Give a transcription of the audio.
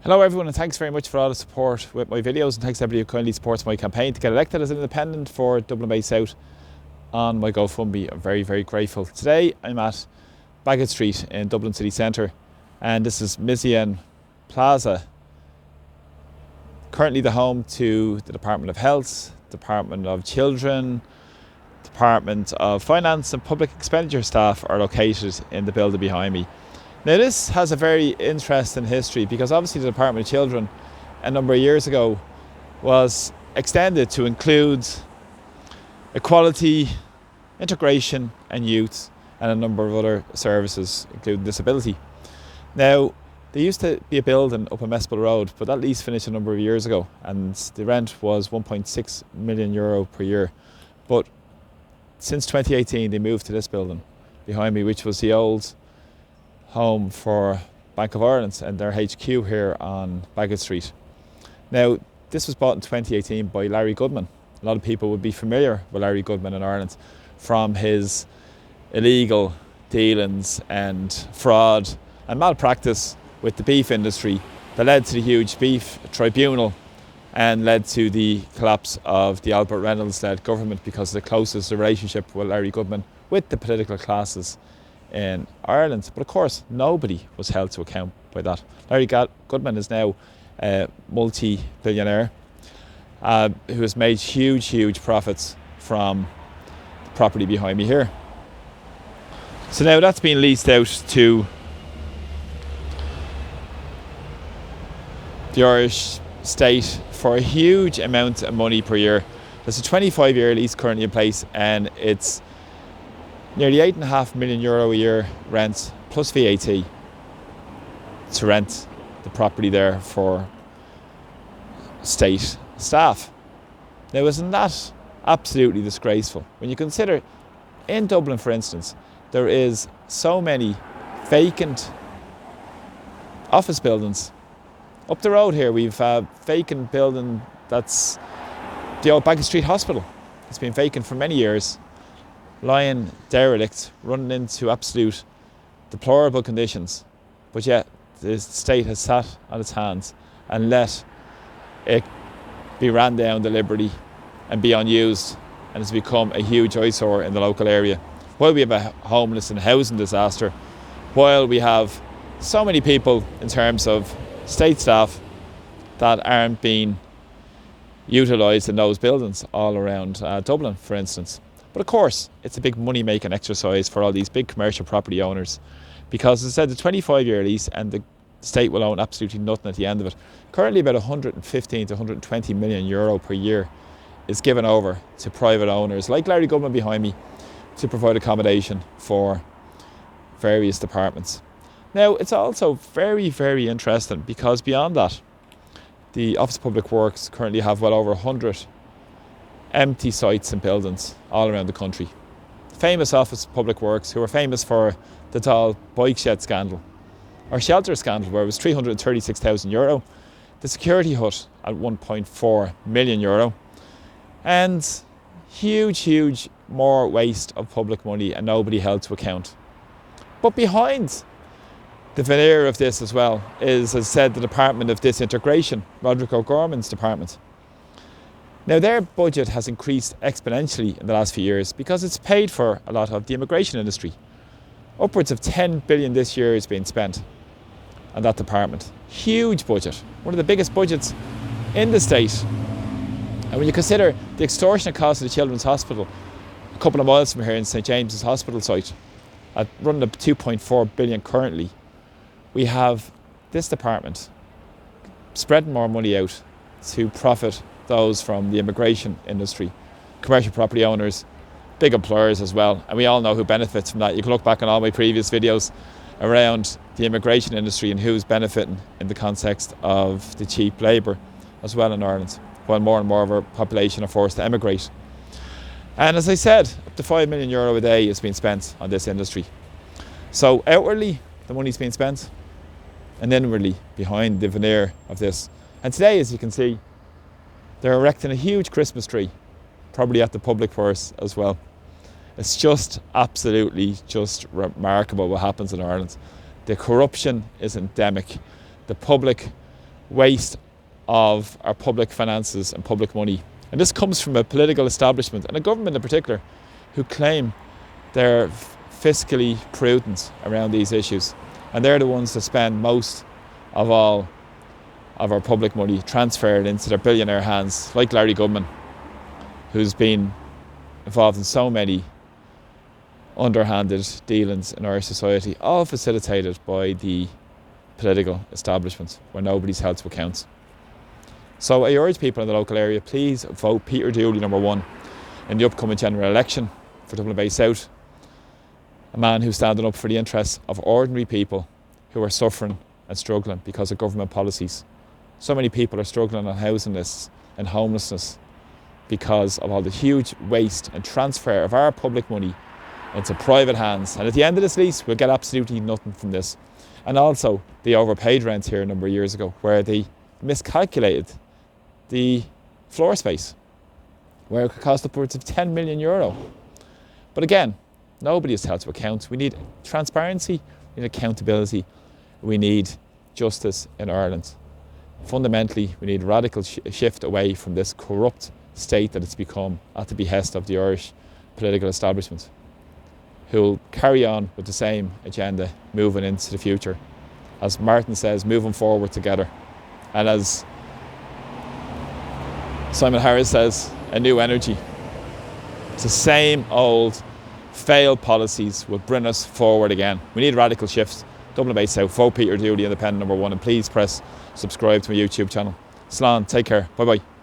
Hello everyone, and thanks very much for all the support with my videos, and thanks to everybody who kindly supports my campaign to get elected as an independent for Dublin Bay South on my GoFundMe. I'm very, very grateful. Today I'm at Baggot Street in Dublin city centre, and this is Mizian Plaza, currently the home to the Department of Health, Department of Children, Department of Finance and Public Expenditure staff are located in the building behind me. Now this has a very interesting history because obviously the Department of Children a number of years ago was extended to include equality, integration and youth and a number of other services including disability. Now there used to be a building up on Mespel Road, but that lease finished a number of years ago and the rent was €1.6 million per year. But since 2018 they moved to this building behind me, which was the old home for Bank of Ireland and their HQ here on Baggot Street. Now this was bought in 2018 by Larry Goodman. A lot of people would be familiar with Larry Goodman in Ireland from his illegal dealings and fraud and malpractice with the beef industry that led to the huge beef tribunal and led to the collapse of the Albert Reynolds-led government because of the closest relationship with Larry Goodman with the political classes in Ireland. But of course nobody was held to account by that. Larry Goodman is now a multi-billionaire who has made huge profits from the property behind me here. So now that's been leased out to the Irish state for a huge amount of money per year. There's a 25-year lease currently in place and it's nearly €8.5 million a year rent plus VAT to rent the property there for state staff. Now isn't that absolutely disgraceful? When you consider in Dublin, for instance, there is so many vacant office buildings. Up the road here we've a vacant building that's the old Baggot Street Hospital. It's been vacant for many years, lying derelict, running into absolute deplorable conditions, but yet the state has sat on its hands and let it be ran down deliberately and be unused, and has become a huge eyesore in the local area. While we have a homeless and housing disaster, while we have so many people in terms of state staff that aren't being utilised in those buildings all around Dublin, for instance. But of course, it's a big money-making exercise for all these big commercial property owners because, as I said, the 25-year lease and the state will own absolutely nothing at the end of it. Currently about 115 to 120 million euro per year is given over to private owners like Larry Goodman behind me to provide accommodation for various departments. Now, it's also very interesting because beyond that, the Office of Public Works currently have well over 100 empty sites and buildings all around the country. Famous Office of Public Works, who are famous for the Dáil bike shed scandal, or shelter scandal where it was €336,000, the security hut at €1.4 million, and huge more waste of public money and nobody held to account. But behind the veneer of this as well is, as I said, the Department of DISintegration, Roderick O'Gorman's department. Now their budget has increased exponentially in the last few years because it's paid for a lot of the immigration industry. Upwards of 10 billion this year is being spent on that department. Huge budget, one of the biggest budgets in the state. And when you consider the extortionate cost of the Children's Hospital, a couple of miles from here in St James's Hospital site, at running up 2.4 billion currently, we have this department spreading more money out to profit those from the immigration industry, commercial property owners, big employers as well, and we all know who benefits from that. You can look back on all my previous videos around the immigration industry and who's benefiting in the context of the cheap labour as well in Ireland, while more and more of our population are forced to emigrate. And as I said, up to €5 million a day is being spent on this industry. So outwardly the money's being spent, and inwardly behind the veneer of this. And today, as you can see, they're erecting a huge Christmas tree, probably at the public purse as well. It's just absolutely just remarkable what happens in Ireland. The corruption is endemic. The public waste of our public finances and public money. And this comes from a political establishment and a government in particular who claim they're fiscally prudent around these issues. And they're the ones that spend most of all of our public money transferred into their billionaire hands, like Larry Goodman, who's been involved in so many underhanded dealings in our society, all facilitated by the political establishment where nobody's held to account. So I urge people in the local area, please vote Peter Dooley number 1 in the upcoming general election for Dublin Bay South. A man who's standing up for the interests of ordinary people who are suffering and struggling because of government policies. So many people are struggling on housing lists and homelessness because of all the huge waste and transfer of our public money into private hands. And at the end of this lease, we'll get absolutely nothing from this. And also, they overpaid rent here a number of years ago, where they miscalculated the floor space, where it could cost upwards of €10 million. But again, nobody is held to account. We need transparency, we need accountability, we need justice in Ireland. Fundamentally, we need a radical shift away from this corrupt state that it's become at the behest of the Irish political establishment, who will carry on with the same agenda moving into the future. As Martin says, moving forward together. And as Simon Harris says, a new energy. It's the same old failed policies will bring us forward again. We need radical shifts. Dublin Bay South, vote Peter Dooley, independent number 1, and please press subscribe to my YouTube channel. Slán, take care, bye bye.